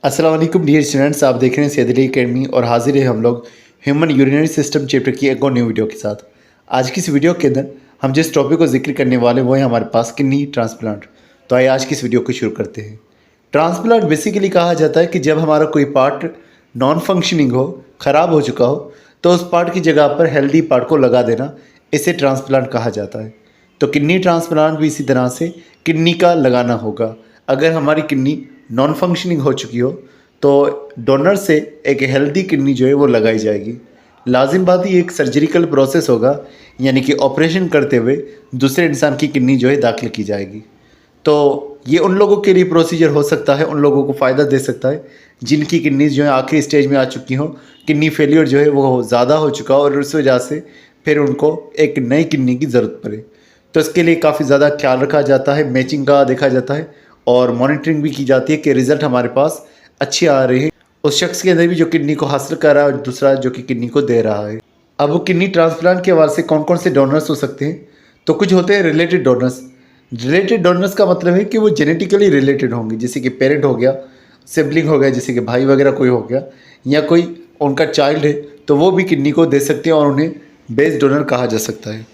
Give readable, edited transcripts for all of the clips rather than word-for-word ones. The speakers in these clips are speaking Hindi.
अस्सलाम वालेकुम डियर स्टूडेंट्स, आप देख रहे हैं सैयद अली अकेडमी और हाजिर है हम लोग ह्यूमन यूरिनरी सिस्टम चैप्टर की एक और न्यू वीडियो के साथ। आज की इस वीडियो के अंदर हम जिस टॉपिक को जिक्र करने वाले वो है हमारे पास किडनी ट्रांसप्लांट। तो आइए आज की इस वीडियो को शुरू करते हैं। ट्रांसप्लांट बेसिकली कहा जाता है कि जब हमारा कोई पार्ट नॉन फंक्शनिंग हो, ख़राब हो चुका हो, तो उस पार्ट की जगह पर हेल्दी पार्ट को लगा देना, इसे ट्रांसप्लांट कहा जाता है। तो किडनी ट्रांसप्लांट भी इसी तरह से किडनी का लगाना होगा। अगर हमारी किडनी नॉन फंक्शनिंग हो चुकी हो तो डोनर से एक हेल्दी किडनी जो है वो लगाई जाएगी। लाजिम बात ही एक सर्जरिकल प्रोसेस होगा, यानी कि ऑपरेशन करते हुए दूसरे इंसान की किडनी जो है दाखिल की जाएगी। तो ये उन लोगों के लिए प्रोसीजर हो सकता है, उन लोगों को फ़ायदा दे सकता है जिनकी किडनी जो है आखिरी स्टेज में आ चुकी हो, किडनी फेलियर जो है वो ज़्यादा हो चुका हो और उस वजह से फिर उनको एक नई किडनी की ज़रूरत पड़े। तो इसके लिए काफ़ी ज़्यादा ख्याल रखा जाता है, मैचिंग का देखा जाता है और मॉनिटरिंग भी की जाती है कि रिज़ल्ट हमारे पास अच्छे आ रहे हैं उस शख्स के अंदर भी जो किडनी को हासिल कर रहा है और दूसरा जो कि किडनी को दे रहा है। अब वो किडनी ट्रांसप्लांट के हवाले से कौन कौन से डोनर्स हो सकते हैं, तो कुछ होते हैं रिलेटेड डोनर्स। रिलेटेड डोनर्स का मतलब है कि वो जेनेटिकली रिलेटेड होंगे, जैसे कि पेरेंट हो गया, सिबलिंग हो गया, जैसे कि भाई वगैरह कोई हो गया, या कोई उनका चाइल्ड है तो वो भी किडनी को दे सकते हैं और उन्हें बेस्ट डोनर कहा जा सकता है।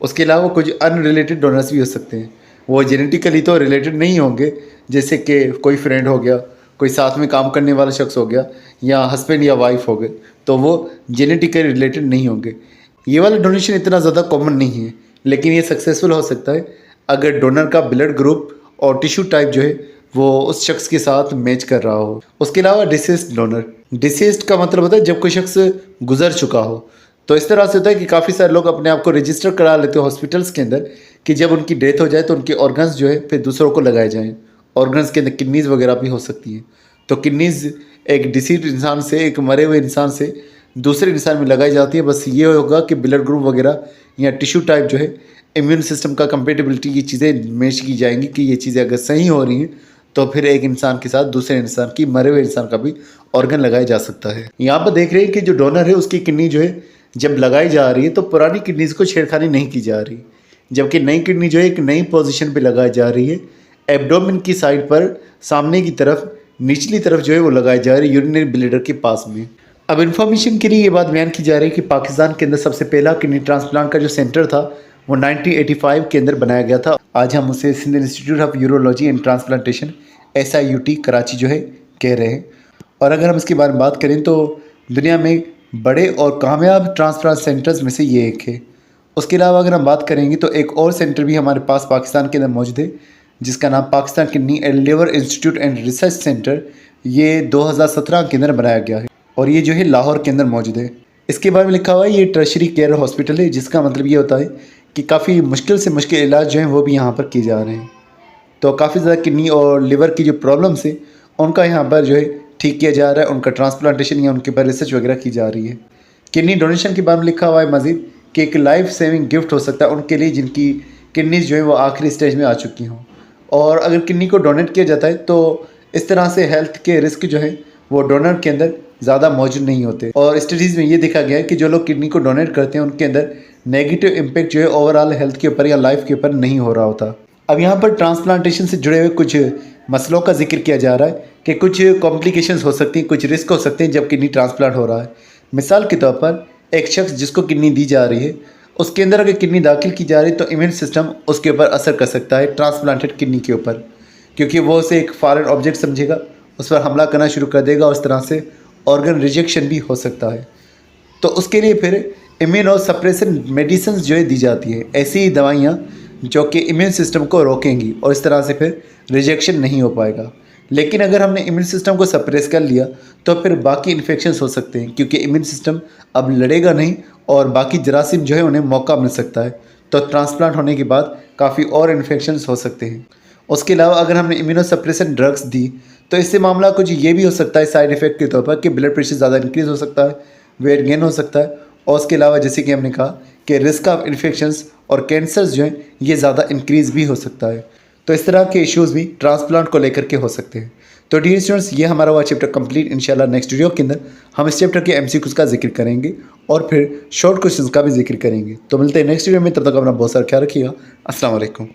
उसके अलावा कुछ अनरिलेटेड डोनर्स भी हो सकते हैं, वो जेनेटिकली तो रिलेटेड नहीं होंगे, जैसे कि कोई फ्रेंड हो गया, कोई साथ में काम करने वाला शख्स हो गया, या हस्बैंड या वाइफ हो गए, तो वो जेनेटिकली रिलेटेड नहीं होंगे। ये वाला डोनेशन इतना ज़्यादा कॉमन नहीं है, लेकिन ये सक्सेसफुल हो सकता है अगर डोनर का ब्लड ग्रुप और टिश्यू टाइप जो है वो उस शख्स के साथ मैच कर रहा हो। उसके अलावा डिसीज्ड डोनर, डिसीज्ड का मतलब होता है जब कोई शख्स गुजर चुका हो। तो इस तरह से होता है कि काफ़ी सारे लोग अपने आप को रजिस्टर करा लेते हैं हॉस्पिटल्स के अंदर कि जब उनकी डेथ हो जाए तो उनके ऑर्गन्स जो है फिर दूसरों को लगाए जाएँ। ऑर्गन्स के अंदर किडनीज़ वगैरह भी हो सकती हैं। तो किडनीज़ एक डिसीज्ड इंसान से, एक मरे हुए इंसान से दूसरे इंसान में लगाई जाती है। बस ये होगा कि ब्लड ग्रुप वगैरह या टिश्यू टाइप जो है, इम्यून सिस्टम का कंपेटिबिलिटी, ये चीज़ें मैच की जाएंगी कि ये चीज़ें अगर सही हो रही हैं तो फिर एक इंसान के साथ दूसरे इंसान की, मरे हुए इंसान का भी ऑर्गन लगाया जा सकता है। यहाँ पर देख रहे हैं कि जो डोनर है उसकी किडनी जो है जब लगाई जा रही है तो पुरानी किडनीज़ को छेड़खानी नहीं की जा रही, जबकि नई किडनी जो है एक नई पोजीशन पे लगाई जा रही है। एब्डोमेन की साइड पर सामने की तरफ, निचली तरफ जो है वो लगाई जा रही है यूरिनरी ब्लैडर के पास में। अब इन्फॉर्मेशन के लिए ये बात बयान की जा रही है कि पाकिस्तान के अंदर सबसे पहला किडनी ट्रांसप्लांट का जो सेंटर था वो 1985 के अंदर बनाया गया था। आज हम उसे Sindh Institute of Urology and Transplantation SIUT Karachi जो है कह रहे हैं। और अगर हम इसके बारे में बात करें तो दुनिया में बड़े और कामयाब ट्रांसप्लांट सेंटर्स में से ये एक है। उसके अलावा अगर हम बात करेंगे तो एक और सेंटर भी हमारे पास पाकिस्तान के अंदर मौजूद है, जिसका नाम Pakistan kidney and liver institute and research centre, ये 2017 के अंदर बनाया गया है और ये जो है लाहौर के अंदर मौजूद है। इसके बारे में लिखा हुआ है ये टर्शरी केयर हॉस्पिटल है, जिसका मतलब ये होता है कि काफ़ी मुश्किल से मुश्किल इलाज जो है वो भी यहाँ पर किए जा रहे हैं। तो काफ़ी ज़्यादा किडनी और लिवर की जो प्रॉब्लम्स है उनका यहाँ पर जो है ठीक किया जा रहा है, उनका ट्रांसप्लांटेशन या उनके ऊपर रिसर्च वगैरह की जा रही है। किडनी डोनेशन के बारे में लिखा हुआ है मज़ीद कि एक लाइफ सेविंग गिफ्ट हो सकता है उनके लिए जिनकी किडनीज जो है वो आखिरी स्टेज में आ चुकी हों। और अगर किडनी को डोनेट किया जाता है तो इस तरह से हेल्थ के रिस्क जो है वो डोनर के अंदर ज़्यादा मौजूद नहीं होते। और स्टडीज़ में ये देखा गया है कि जो लोग किडनी को डोनेट करते हैं उनके अंदर नेगेटिव इम्पैक्ट जो है ओवरऑल हेल्थ के ऊपर या लाइफ के ऊपर नहीं हो रहा होता। अब यहाँ पर ट्रांसप्लांटेशन से जुड़े हुए कुछ मसलों का जिक्र किया जा रहा है कि कुछ कॉम्प्लिकेशंस हो सकती हैं, कुछ रिस्क हो सकते हैं जब किडनी ट्रांसप्लांट हो रहा है। मिसाल के तौर पर एक शख्स जिसको किडनी दी जा रही है उसके अंदर अगर किडनी दाखिल की जा रही है तो इम्यून सिस्टम उसके ऊपर असर कर सकता है ट्रांसप्लांटेड किडनी के ऊपर, क्योंकि वो उसे एक फॉरेन ऑब्जेक्ट समझेगा, उस पर हमला करना शुरू कर देगा और इस तरह से ऑर्गन रिजेक्शन भी हो सकता है। तो उसके लिए फिर इम्यूनो सप्रेशन मेडिसिन जो है दी जाती है, ऐसी दवाइयाँ जो कि इम्यून सिस्टम को रोकेंगी और इस तरह से फिर रिजेक्शन नहीं हो पाएगा। लेकिन अगर हमने इम्यून सिस्टम को सप्रेस कर लिया तो फिर बाकी इन्फेक्शंस हो सकते हैं, क्योंकि इम्यून सिस्टम अब लड़ेगा नहीं और बाकी जरासीम जो है उन्हें मौका मिल सकता है। तो ट्रांसप्लांट होने के बाद काफ़ी और इन्फेक्शंस हो सकते हैं। उसके अलावा अगर हमने इम्यूनो सप्रेशन ड्रग्स दी तो इससे मामला कुछ ये भी हो सकता है साइड इफ़ेक्ट के तौर पर कि ब्लड प्रेशर ज़्यादा इंक्रीज़ हो सकता है, वेट गेन हो सकता है, और उसके अलावा जैसे कि हमने कहा कि रिस्क ऑफ इन्फेक्शंस और कैंसर्स जो हैं ये ज़्यादा इंक्रीज़ भी हो सकता है। तो इस तरह के इश्यूज़ भी ट्रांसप्लांट को लेकर के हो सकते हैं। तो डियर स्टूडेंट्स, ये हमारा हुआ चैप्टर कंप्लीट। इंशाल्लाह नेक्स्ट वीडियो के अंदर हम इस चैप्टर के MCQs का जिक्र करेंगे और फिर शॉर्ट क्वेश्चंस का भी जिक्र करेंगे। तो मिलते हैं नेक्स्ट वीडियो में, तब तक अपना बहुत सारा ख्याल रखिएगा। अस्सलाम वालेकुम।